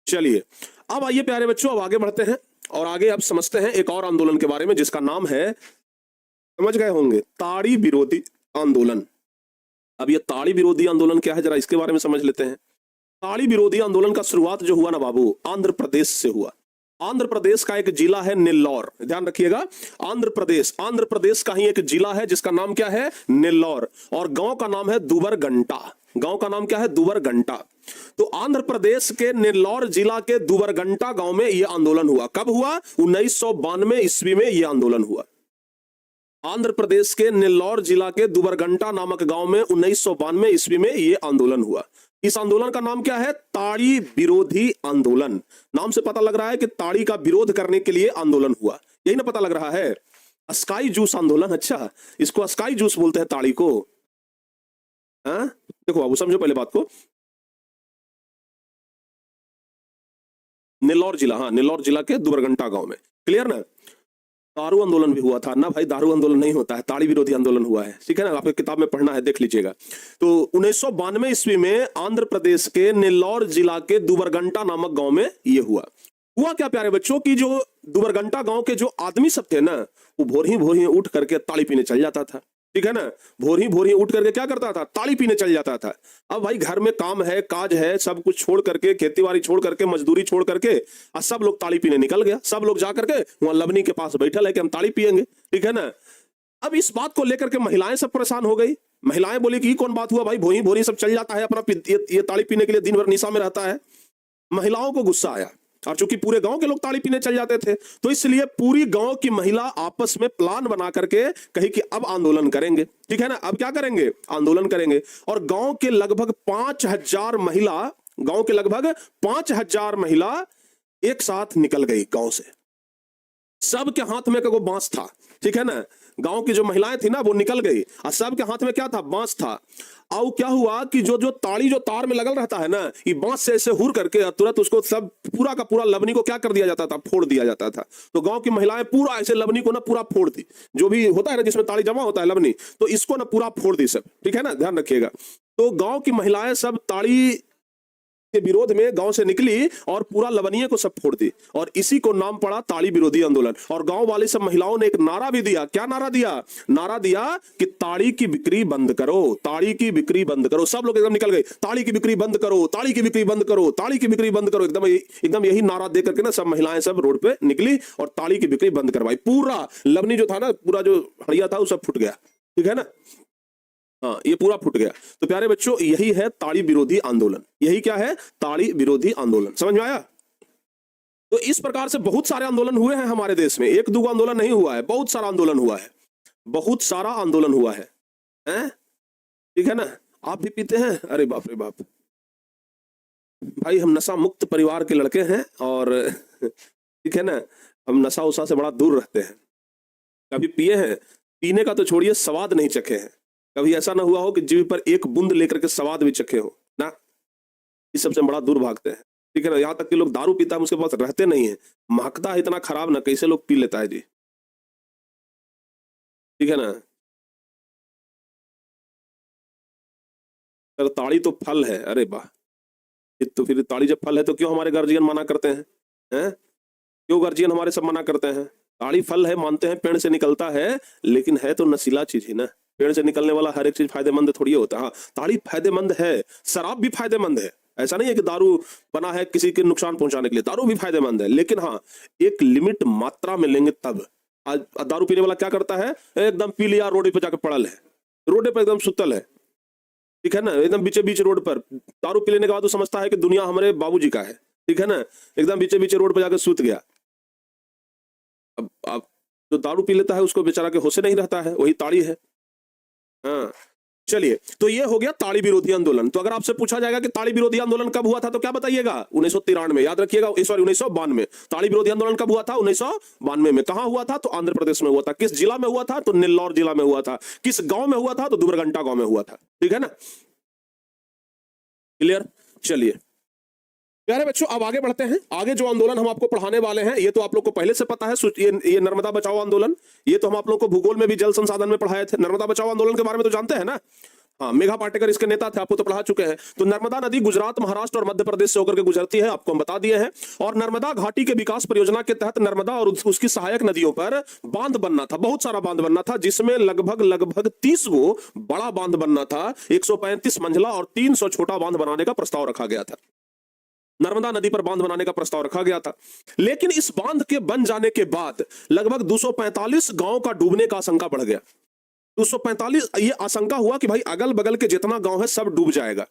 चलिए अब आइए प्यारे बच्चों, अब आगे बढ़ते हैं और आगे अब समझते हैं एक और आंदोलन के बारे में जिसका नाम है, समझ गए होंगे, ताड़ी विरोधी आंदोलन। अब ये ताड़ी विरोधी आंदोलन क्या है, जरा इसके बारे में समझ लेते हैं। ताड़ी विरोधी आंदोलन का शुरुआत जो हुआ ना बाबू, आंध्र प्रदेश से हुआ। आंध्र प्रदेश का एक जिला है नेल्लौर, ध्यान रखिएगा। आंध्र प्रदेश का ही एक जिला है जिसका नाम क्या है? नेल्लौर। और गांव का नाम है दुबरगंटा। गांव का नाम क्या है? दुबरगंटा। तो आंध्र प्रदेश के नेल्लौर जिला के दुबरगंटा गांव में यह आंदोलन हुआ। कब हुआ? 1992 ईस्वी में यह आंदोलन हुआ। आंध्र प्रदेश के नेल्लौर जिला के दुबरगंटा नामक गांव में 1992 ईस्वी में यह आंदोलन हुआ। इस आंदोलन का नाम क्या है? ताड़ी विरोधी आंदोलन। नाम से पता लग रहा है कि ताड़ी का विरोध करने के लिए आंदोलन हुआ, यही ना पता लग रहा है। अस्काई जूस आंदोलन, अच्छा इसको अस्काई जूस बोलते हैं ताड़ी को। हाँ देखो बाबू, समझो पहले बात को। नेल्लौर जिला, हाँ नेल्लौर जिला के दुबरगंटा गांव में, क्लियर ना। दारू आंदोलन भी हुआ था ना भाई, दारू आंदोलन नहीं होता है, ताड़ी विरोधी आंदोलन हुआ है, ठीक है ना। आपके किताब में पढ़ना है, देख लीजिएगा। तो 1992 ईस्वी में आंध्र प्रदेश के नेल्लौर जिला के दुबरगंटा नामक गांव में यह हुआ क्या प्यारे बच्चों की, जो दुबरगंटा गांव के जो आदमी सब थे ना, वो भोर ही उठ करके ताड़ी पीने चल जाता था, ठीक है ना। भोर ही उठ करके क्या करता था? ताड़ी पीने चल जाता था। अब भाई घर में काम है, काज है, सब कुछ छोड़ करके, खेती बाड़ी छोड़ करके, मजदूरी छोड़ करके, और सब लोग ताड़ी पीने निकल गया। सब लोग जा करके वहां लबनी के पास बैठल है कि हम ताड़ी पियेंगे, ठीक है ना। अब इस बात को लेकर के महिलाएं सब परेशान हो गई। महिलाएं बोली कि कौन बात हुआ भाई, भोरी सब चल जाता है अपना, ये ताड़ी पीने के लिए दिन भर निशा में रहता है। महिलाओं को गुस्सा आया, और चूंकि पूरे गांव के लोग ताड़ी पीने चल जाते थे, तो इसलिए पूरी गांव की महिला आपस में प्लान बना करके कही कि अब आंदोलन करेंगे, ठीक है ना। अब क्या करेंगे? आंदोलन करेंगे। और गांव के लगभग 5,000 महिला एक साथ निकल गई गांव से। सबके हाथ में को बांस था, ठीक है ना। गांव की जो महिलाएं थी ना वो निकल गई और सबके हाथ में क्या था, बांस था। और क्या हुआ कि जो जो ताड़ी जो तार में लगल रहता है ना, ये बांस से ऐसे हुर करके और तुरंत उसको सब पूरा का पूरा लवनी को क्या कर दिया जाता था, फोड़ दिया जाता था। तो गांव की महिलाएं पूरा ऐसे लवनी को ना पूरा फोड़ दी, जो भी होता है ना जिसमें ताड़ी जमा होता है लवनी, तो इसको ना पूरा फोड़ दी सब, ठीक है ना, ध्यान रखिएगा। तो गांव की महिलाएं सब ताड़ी के विरोध में गांव से निकली और पूरा लवनीय को सब फोड़ दी, और इसी को नाम पड़ा ताड़ी विरोधी आंदोलन। और गांव वाली सब महिलाओं ने एक नारा भी दिया। क्या नारा दिया? नारा दिया कि ताड़ी की बिक्री बंद करो, ताड़ी की बिक्री बंद करो। सब लोग एकदम निकल गए, ताड़ी की बिक्री बंद करो, ताड़ी की बिक्री बंद करो, ताड़ी की बिक्री बंद करो। एकदम यही नारा दे करके ना सब महिलाएं सब रोड पे निकली और ताड़ी की बिक्री बंद करवाई। पूरा लवनी जो था ना, पूरा जो हड़िया था वो सब फुट गया, ठीक है ना। हाँ, ये पूरा फुट गया। तो प्यारे बच्चों, यही है ताड़ी विरोधी आंदोलन। यही क्या है? ताड़ी विरोधी आंदोलन। समझ में आया? तो इस प्रकार से बहुत सारे आंदोलन हुए हैं हमारे देश में। एक दो आंदोलन नहीं हुआ है, बहुत सारा आंदोलन हुआ है, बहुत सारा आंदोलन हुआ है, हैं? ठीक है ना। आप भी पीते हैं? अरे बाप रे बाप भाई, हम नशा मुक्त परिवार के लड़के हैं और ठीक है ना, हम नशा उशा से बड़ा दूर रहते हैं। कभी पिए हैं? पीने का तो छोड़िए, स्वाद नहीं चखे हैं। कभी ऐसा ना हुआ हो कि जीभ पर एक बूंद लेकर के स्वाद भी चखे हो ना। इस सबसे बड़ा दूर भागते हैं, ठीक है ना। यहाँ तक कि लोग दारू पीता है, उसके पास रहते नहीं है, महकता है इतना खराब ना, कैसे लोग पी लेता है जी, ठीक है ना। अगर ताड़ी तो फल है, अरे वाह, ये तो फिर ताड़ी जब फल है तो क्यों हमारे गार्जियन मना करते हैं? हैं? क्यों गार्जियन हमारे सब मना करते हैं? ताड़ी फल है मानते हैं, पेड़ से निकलता है, लेकिन है तो नशीला चीज ही ना। पेड़ से निकलने वाला हर एक चीज फायदेमंद थोड़ी होता है। हाँ, ताड़ी फायदेमंद है, शराब भी फायदेमंद है। ऐसा नहीं है कि दारू बना है किसी के नुकसान पहुंचाने के लिए, दारू भी फायदेमंद है, लेकिन हाँ, एक लिमिट मात्रा में लेंगे तब। आज दारू पीने वाला क्या करता है? एकदम पी लिया, रोड पे जाकर पड़ल है, रोड पे एकदम सुतल है, ठीक है ना, एकदम बीचे बीच रोड पर दारू पी लेने के बाद वो समझता है कि दुनिया हमारे बाबूजी का है, ठीक है ना, एकदम बीचे बीचे रोड पर जाकर सूत गया। अब जो दारू पी लेता है उसको बेचारा के होश नहीं रहता है, वही ताड़ी है। हाँ, चलिए, तो ये हो गया ताड़ी विरोधी आंदोलन। तो अगर आपसे पूछा जाएगा कि ताड़ी विरोधी आंदोलन कब हुआ था, तो क्या बताइएगा? 1993, याद रखिएगा, सॉरी 1992। ताड़ी विरोधी आंदोलन कब हुआ था? 1992 में। कहां हुआ था? तो आंध्र प्रदेश में हुआ था। किस जिला में हुआ था? तो नेल्लौर जिला में हुआ था। किस गांव में हुआ था? तो दुबरघंटा गांव में हुआ था, ठीक है ना। क्लियर? चलिए प्यारे बच्चों, अब आगे बढ़ते हैं। आगे जो आंदोलन हम आपको पढ़ाने वाले हैं, ये तो आप लोग को पहले से पता है, ये नर्मदा बचाओ आंदोलन। ये तो हम आप लोग को भूगोल में भी जल संसाधन में पढ़ाए थे। नर्मदा बचाओ आंदोलन के बारे में तो जानते हैं ना। हाँ, मेघा पाटेकर इसके नेता थे, आपको तो पढ़ा चुके हैं। तो नर्मदा नदी गुजरात, महाराष्ट्र और मध्य प्रदेश से होकर के गुजरती है, आपको हम बता दिए हैं। और नर्मदा घाटी के विकास परियोजना के तहत नर्मदा और उसकी सहायक नदियों पर बांध बनना था, बहुत सारा बांध बनना था, जिसमें लगभग 30 गो बड़ा बांध बनना था, 135 मंजिला और 300 छोटा बांध बनाने का प्रस्ताव रखा गया था। नर्मदा नदी पर बांध बनाने का प्रस्ताव रखा गया था। लेकिन इस बांध के बन जाने के बाद लगभग 245 गांव का डूबने का आशंका बढ़ गया। 245, ये आशंका हुआ कि भाई अगल बगल के जितना गांव है सब डूब जाएगा।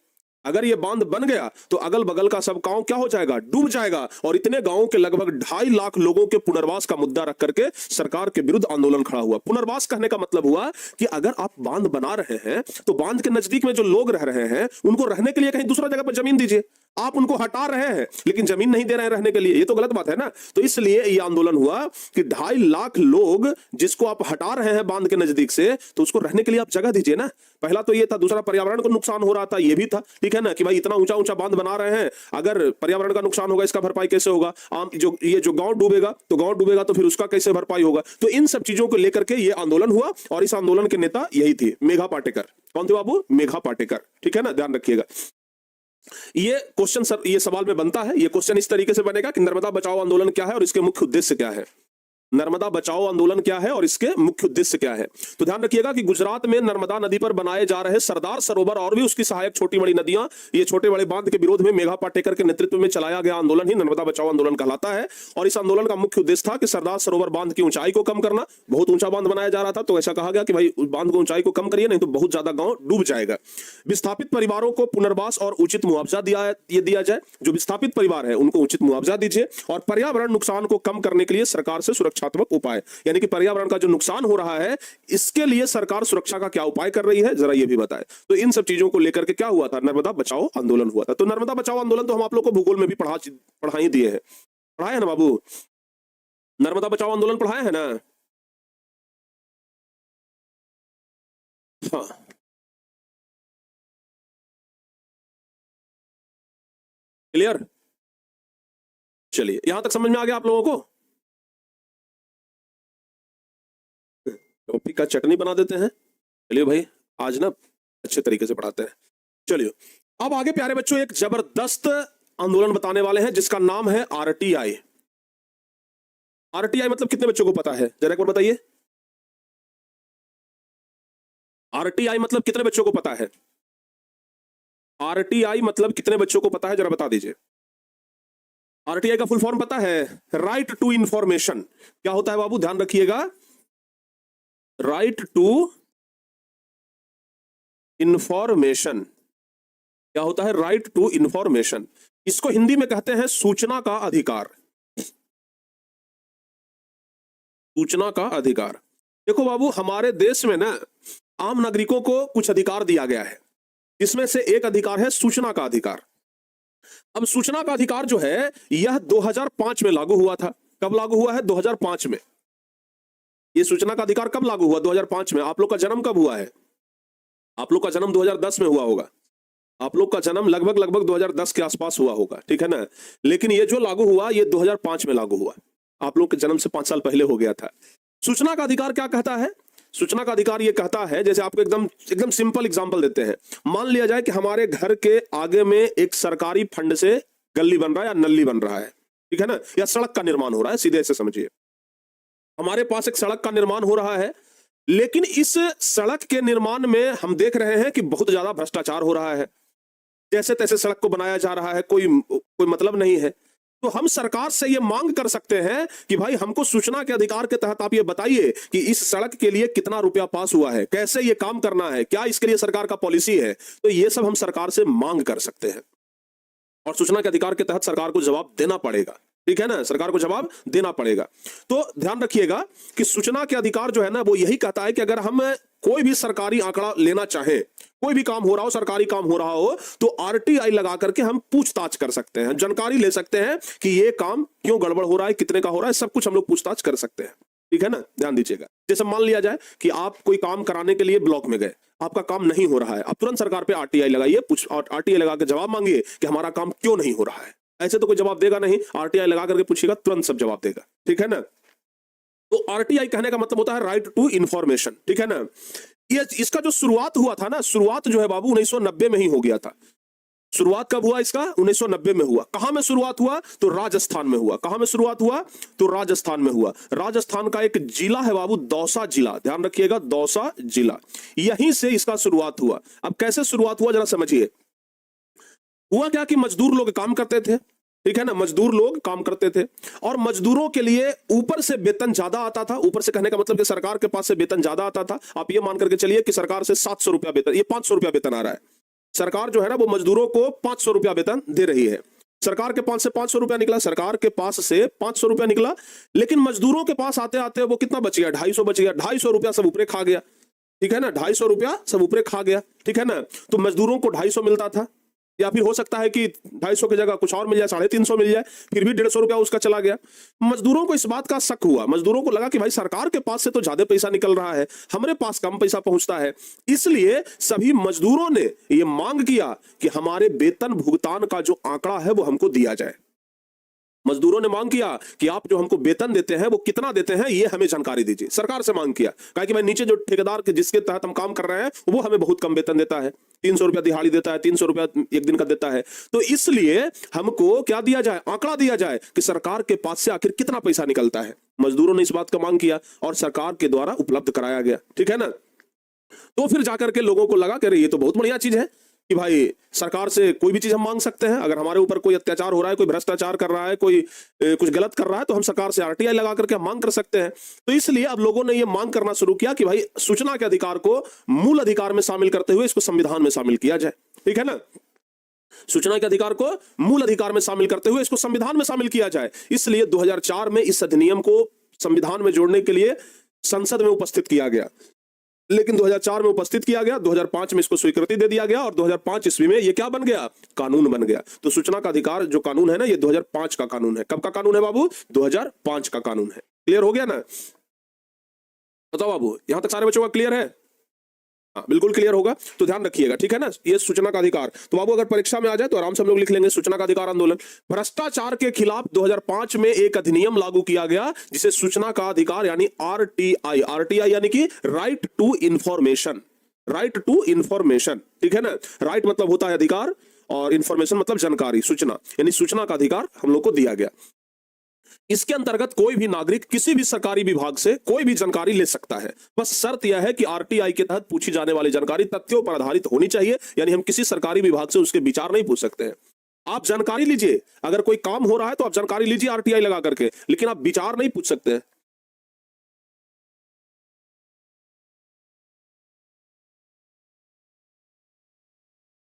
अगर ये बांध बन गया तो अगल बगल का सब गांव क्या हो जाएगा? डूब जाएगा। और इतने गांवों के लगभग 2.5 लाख लोगों के पुनर्वास का मुद्दा रख करके सरकार के विरुद्ध आंदोलन खड़ा हुआ। पुनर्वास कहने का मतलब हुआ कि अगर आप बांध बना रहे हैं तो बांध के नजदीक में जो लोग रह रहे हैं उनको रहने के लिए कहीं दूसरा जगह पर जमीन दीजिए। आप उनको हटा रहे हैं लेकिन जमीन नहीं दे रहे हैं रहने के लिए, ये तो गलत बात है ना। तो इसलिए ये आंदोलन हुआ कि 2.5 लाख लोग जिसको आप हटा रहे हैं बांध के नजदीक से, तो उसको रहने के लिए आप जगह दीजिए ना। पहला तो ये था। दूसरा, पर्यावरण को नुकसान हो रहा था, ये भी था, ठीक है ना, कि भाई इतना ऊंचा ऊंचा बांध बना रहे हैं, अगर पर्यावरण का नुकसान होगा इसका भरपाई कैसे होगा? जो गांव डूबेगा तो फिर उसका कैसे भरपाई होगा? तो इन सब चीजों को लेकर के ये आंदोलन हुआ। और इस आंदोलन के नेता यही थी, मेघा पाटेकर। कौन थे बाबू? मेघा पाटेकर, ठीक है ना, ध्यान रखिएगा। ये क्वेश्चन सर, ये सवाल में बनता है, ये क्वेश्चन इस तरीके से बनेगा कि नर्मदा बचाओ आंदोलन क्या है और इसके मुख्य उद्देश्य क्या है। नर्मदा बचाओ आंदोलन क्या है और इसके मुख्य उद्देश्य क्या है? तो ध्यान रखिएगा कि गुजरात में नर्मदा नदी पर बनाए जा रहे सरदार सरोवर और भी उसकी सहायक छोटी बड़ी नदियां, ये छोटे बड़े बांध के विरोध में मेघा पाटेकर के नेतृत्व में चलाया गया आंदोलन ही नर्मदा बचाओ आंदोलन कहलाता है। और इस आंदोलन का मुख्य उद्देश्य था कि सरदार सरोवर बांध की ऊंचाई को कम करना। बहुत ऊंचा बांध बनाया जा रहा था, तो ऐसा कहा गया कि भाई बांध को ऊंचाई को कम करिए, नहीं तो बहुत ज्यादा गांव डूब जाएगा। विस्थापित परिवारों को पुनर्वास और उचित मुआवजा दिया जाए। जो विस्थापित परिवार है उनको उचित मुआवजा दीजिए। और पर्यावरण नुकसान को कम करने के लिए सरकार से सुरक्षात्मक उपाय, यानी कि पर्यावरण का जो नुकसान हो रहा है इसके लिए सरकार सुरक्षा का क्या उपाय कर रही है, जरा ये भी बताएं। तो इन सब चीजों को लेकर के क्या हुआ था? नर्मदा बचाओ आंदोलन हुआ था। तो नर्मदा बचाओ आंदोलन तो हम आप लोग को भूगोल में भी पढ़ाई दिए हैं, पढ़ाए है ना बाबू? नर्मदा बचाओ आंदोलन पढ़ाए है ना? हाँ, क्लियर? चलिए, यहां तक समझ में आ गया आप लोगों को? टॉपिक का चटनी बना देते हैं। चलिए भाई, आज ना अच्छे तरीके से पढ़ाते हैं। चलिए, अब आगे प्यारे बच्चों एक जबरदस्त आंदोलन बताने वाले हैं जिसका नाम है आरटीआई। आरटीआई मतलब कितने बच्चों को पता है, जरा एक बार बताइए। आरटीआई मतलब कितने बच्चों को पता है? आरटीआई मतलब कितने बच्चों को पता है, जरा बता दीजिए। आरटीआई का फुल फॉर्म पता है? Right to information. क्या होता है बाबू, ध्यान रखिएगा। Right to information. क्या होता है? Right to information. इसको हिंदी में कहते हैं सूचना का अधिकार। सूचना का अधिकार। देखो बाबू, हमारे देश में ना आम नागरिकों को कुछ अधिकार दिया गया है, जिसमें से एक अधिकार है सूचना का अधिकार। अब सूचना का अधिकार जो है यह 2005 में लागू हुआ था। कब लागू हुआ है? 2005 में। ये सूचना का अधिकार कब लागू हुआ? 2005 में। आप लोग का जन्म कब हुआ है? आप लोग का जन्म 2010 में हुआ होगा। आप लोग का जन्म लगभग 2010 के आसपास हुआ होगा, ठीक है ना? लेकिन ये जो लागू हुआ ये 2005 में लागू हुआ। आप लोग के जन्म से 5 साल पहले हो गया था। सूचना का अधिकार क्या कहता है? सूचना का अधिकार ये कहता है, जैसे आपको एकदम एकदम सिंपल एग्जांपल देते हैं। मान लिया जाए कि हमारे घर के आगे में एक सरकारी फंड से गली बन रहा है या नल्ली बन रहा है, ठीक है ना, या सड़क का निर्माण हो रहा है। सीधे से समझिए, हमारे पास एक सड़क का निर्माण हो रहा है, लेकिन इस सड़क के निर्माण में हम देख रहे हैं कि बहुत ज्यादा भ्रष्टाचार हो रहा है। जैसे तैसे सड़क को बनाया जा रहा है, कोई मतलब नहीं है। तो हम सरकार से ये मांग कर सकते हैं कि भाई हमको सूचना के अधिकार के तहत आप ये बताइए कि इस सड़क के लिए कितना रुपया पास हुआ है, कैसे ये काम करना है, क्या इसके लिए सरकार का पॉलिसी है। तो ये सब हम सरकार से मांग कर सकते हैं और सूचना के अधिकार के तहत सरकार को जवाब देना पड़ेगा, ठीक है ना? सरकार को जवाब देना पड़ेगा। तो ध्यान रखिएगा कि सूचना के अधिकार जो है ना वो यही कहता है कि अगर हम कोई भी सरकारी आंकड़ा लेना चाहें, कोई भी काम हो रहा हो, सरकारी काम हो रहा हो, तो आरटीआई लगा करके हम पूछताछ कर सकते हैं, जानकारी ले सकते हैं कि ये काम क्यों गड़बड़ हो रहा है, कितने का हो रहा है, सब कुछ हम लोग पूछताछ कर सकते हैं, ठीक है ना? ध्यान दीजिएगा। जैसे मान लिया जाए कि आप कोई काम कराने के लिए ब्लॉक में गए, आपका काम नहीं हो रहा है, आप तुरंत सरकार पे आरटीआई लगाइए, आरटीआई लगा के जवाब मांगिए कि हमारा काम क्यों नहीं हो रहा है। ऐसे तो कोई जवाब देगा नहीं, आरटीआई लगा करके पूछिएगा, तुरंत सब जवाब देगा, ठीक है ना? तो आरटीआई कहने का मतलब होता है राइट टू इंफॉर्मेशन, ठीक है ना? ये इसका जो शुरुआत हुआ था ना, शुरुआत जो है बाबू 1990 में ही हो गया था। शुरुआत कब हुआ इसका? 1990 में हुआ। कहां में शुरुआत हुआ? तो राजस्थान में हुआ। कहां में शुरुआत हुआ? तो राजस्थान में हुआ। राजस्थान का एक जिला है बाबू, दौसा जिला, ध्यान रखिएगा, दौसा जिला, यहीं से इसका शुरुआत हुआ। अब कैसे शुरुआत हुआ जरा समझिए। हुआ क्या कि मजदूर लोग काम करते थे, ठीक है ना, मजदूर लोग काम करते थे और मजदूरों के लिए ऊपर से वेतन ज्यादा आता था। ऊपर से कहने का मतलब कि सरकार के पास से वेतन ज्यादा आता था। आप ये मान करके चलिए कि सरकार से 700 रुपया वेतन, ये 500 रुपया वेतन आ रहा है। सरकार जो है ना वो मजदूरों को 500 रुपया वेतन दे रही है। सरकार के पास से 500 रुपया निकला, सरकार के पास से 500 रुपया निकला, लेकिन मजदूरों के पास आते आते वो कितना बच गया? 250 बच गया। 250 रुपया सब ऊपरे खा गया, ठीक है ना? 250 रुपया सब ऊपरे खा गया, ठीक है ना? तो मजदूरों को 250 मिलता था, या फिर हो सकता है कि 250 की जगह कुछ और मिल जाए, 350 मिल जाए, फिर भी 150 रुपया उसका चला गया। मजदूरों को इस बात का शक हुआ। मजदूरों को लगा कि भाई सरकार के पास से तो ज्यादा पैसा निकल रहा है, हमारे पास कम पैसा पहुंचता है। इसलिए सभी मजदूरों ने यह मांग किया कि हमारे वेतन भुगतान का जो आंकड़ा है वो हमको दिया जाए। मजदूरों ने मांग किया कि आप जो हमको वेतन देते हैं वो कितना देते हैं, ये हमें जानकारी दीजिए। सरकार से मांग किया, कहा कि भाई नीचे जो ठेकेदार के जिसके तहत हम काम कर रहे हैं वो हमें बहुत कम वेतन देता है, 300 रुपया दिहाड़ी देता है, 300 रुपया एक दिन का देता है। तो इसलिए हमको क्या दिया जाए? आंकड़ा दिया जाए कि सरकार के पास से आखिर कितना पैसा निकलता है। मजदूरों ने इस बात का मांग किया और सरकार के द्वारा उपलब्ध कराया गया, ठीक है ना? तो फिर जाकर के लोगों को लगा कि ये तो बहुत बढ़िया चीज है कि भाई सरकार से कोई भी चीज हम मांग सकते हैं। अगर हमारे ऊपर कोई अत्याचार हो रहा है, कोई भ्रष्टाचार कर रहा है, कोई कुछ गलत कर रहा है, तो हम सरकार से आरटीआई लगा करके मांग कर सकते हैं। तो इसलिए अब लोगों ने यह मांग करना शुरू किया कि भाई सूचना के अधिकार को मूल अधिकार में शामिल करते हुए इसको संविधान में शामिल किया जाए, ठीक है ना? सूचना के अधिकार को मूल अधिकार में शामिल करते हुए इसको संविधान में शामिल किया जाए। इसलिए 2004 में इस अधिनियम को संविधान में जोड़ने के लिए संसद में उपस्थित किया गया, लेकिन 2004 में उपस्थित किया गया, 2005 में इसको स्वीकृति दे दिया गया और 2005 ईस्वी में ये क्या बन गया? कानून बन गया। तो सूचना का अधिकार जो कानून है ना, ये 2005 का कानून है। कब का कानून है बाबू? 2005 का कानून है। क्लियर हो गया ना? बताओ बाबू, यहां तक सारे बच्चों का क्लियर है? हाँ बिल्कुल क्लियर होगा, तो ध्यान रखिएगा, ठीक है ना। ये सूचना का अधिकार, तो बाबू अगर परीक्षा में आ जाए तो आराम से हम लोग लिख लेंगे सूचना का अधिकार आंदोलन। भ्रष्टाचार के खिलाफ 2005 में एक अधिनियम लागू किया गया जिसे सूचना का अधिकार यानी आरटीआई, आरटीआई यानी कि right to information, right to information, ठीक है ना। राइट मतलब होता है अधिकार और इंफॉर्मेशन मतलब जानकारी, सूचना, यानी सूचना का अधिकार हम लोग को दिया गया। इसके अंतर्गत कोई भी नागरिक किसी भी सरकारी विभाग से कोई भी जानकारी ले सकता है, बस शर्त यह है कि आरटीआई के तहत पूछी जाने वाली जानकारी तथ्यों पर आधारित होनी चाहिए, यानी हम किसी सरकारी विभाग से उसके विचार नहीं पूछ सकते हैं। आप जानकारी लीजिए, अगर कोई काम हो रहा है तो आप जानकारी लीजिए आरटीआई लगा करके, लेकिन आप विचार नहीं पूछ सकते हैं।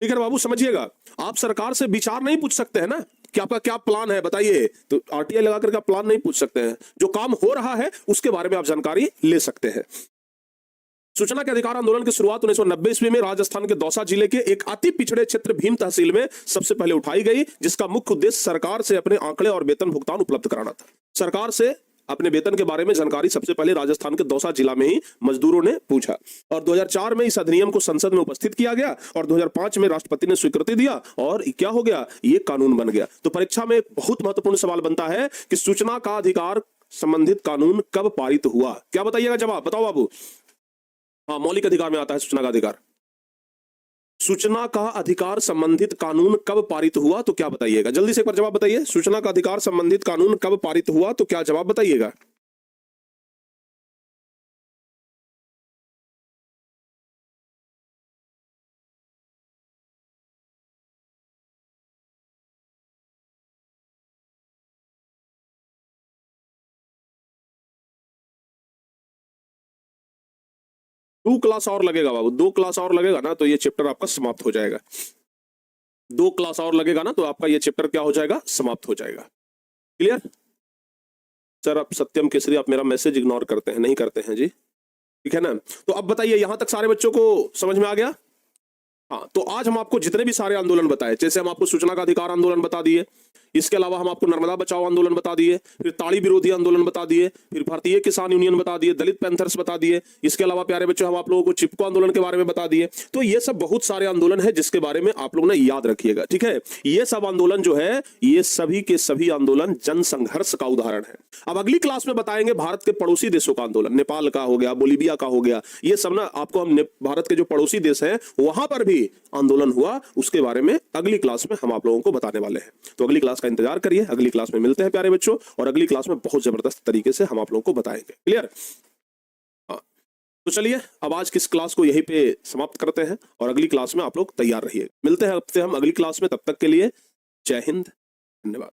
ठीक है बाबू, समझिएगा, आप सरकार से विचार नहीं पूछ सकते हैं ना कि आपका क्या प्लान है बताइए, तो आरटीआई लगा करके आप प्लान नहीं पूछ सकते हैं। जो काम हो रहा है उसके बारे में आप जानकारी ले सकते हैं। सूचना के अधिकार आंदोलन की शुरुआत 1990 ईस्वी में राजस्थान के दौसा जिले के एक अति पिछड़े क्षेत्र भीम तहसील में सबसे पहले उठाई गई, जिसका मुख्य उद्देश्य सरकार से अपने आंकड़े और वेतन भुगतान उपलब्ध कराना था। सरकार से अपने वेतन के बारे में जानकारी सबसे पहले राजस्थान के दौसा जिला में ही मजदूरों ने पूछा, और 2004 में इस अधिनियम को संसद में उपस्थित किया गया और 2005 में राष्ट्रपति ने स्वीकृति दिया और क्या हो गया, ये कानून बन गया। तो परीक्षा में एक बहुत महत्वपूर्ण सवाल बनता है कि सूचना का अधिकार संबंधित कानून कब पारित हुआ, क्या बताइएगा जवाब, बताओ बाबू। हाँ, मौलिक अधिकार में आता है सूचना का अधिकार। सूचना का अधिकार संबंधित कानून कब पारित हुआ, तो क्या बताइएगा, जल्दी से एक बार जवाब बताइए। सूचना का अधिकार संबंधित कानून कब पारित हुआ, तो क्या जवाब बताइएगा। दो क्लास और लगेगा बाबू, 2 क्लास और लगेगा ना तो ये चैप्टर आपका समाप्त हो जाएगा। 2 क्लास और लगेगा ना तो आपका ये चैप्टर क्या हो जाएगा, समाप्त हो जाएगा। क्लियर सर, आप सत्यम केसरी आप मेरा मैसेज इग्नोर करते हैं, नहीं करते हैं जी, ठीक है ना। तो अब बताइए यहां तक सारे बच्चों को समझ में आ गया। हाँ, तो आज हम आपको जितने भी सारे आंदोलन बताए, जैसे हम आपको सूचना का अधिकार आंदोलन बता दिए, इसके अलावा हम आपको नर्मदा बचाओ आंदोलन बता दिए, फिर ताड़ी विरोधी आंदोलन बता दिए, फिर भारतीय किसान यूनियन बता दिए, दलित पैंथर्स बता दिए, इसके अलावा प्यारे बच्चों हम आप लोगों को चिपको आंदोलन के बारे में बता दिए। तो ये सब बहुत सारे आंदोलन है जिसके बारे में आप लोग ने याद रखिएगा, ठीक है। ये सब आंदोलन जो है ये सभी के सभी आंदोलन जन संघर्ष का उदाहरण है। अब अगली क्लास में बताएंगे भारत के पड़ोसी देशों का आंदोलन, नेपाल का हो गया, बोलीविया का हो गया, ये सब ना आपको हम भारत के जो पड़ोसी देश हैं वहां पर भी आंदोलन हुआ, उसके बारे में अगली क्लास में हम आप लोगों को बताने वाले हैं। तो अगली क्लास का इंतजार करिए, अगली क्लास में मिलते हैं प्यारे बच्चों, और अगली क्लास में बहुत जबरदस्त तरीके से हम आप लोगों को बताएंगे। क्लियर, हाँ, तो चलिए अब आज किस क्लास को यहीं पे समाप्त करते हैं और अगली क्लास में आप लोग तैयार रहिए। मिलते हैं हम अगली क्लास में, तब तक के लिए जय हिंद, धन्यवाद।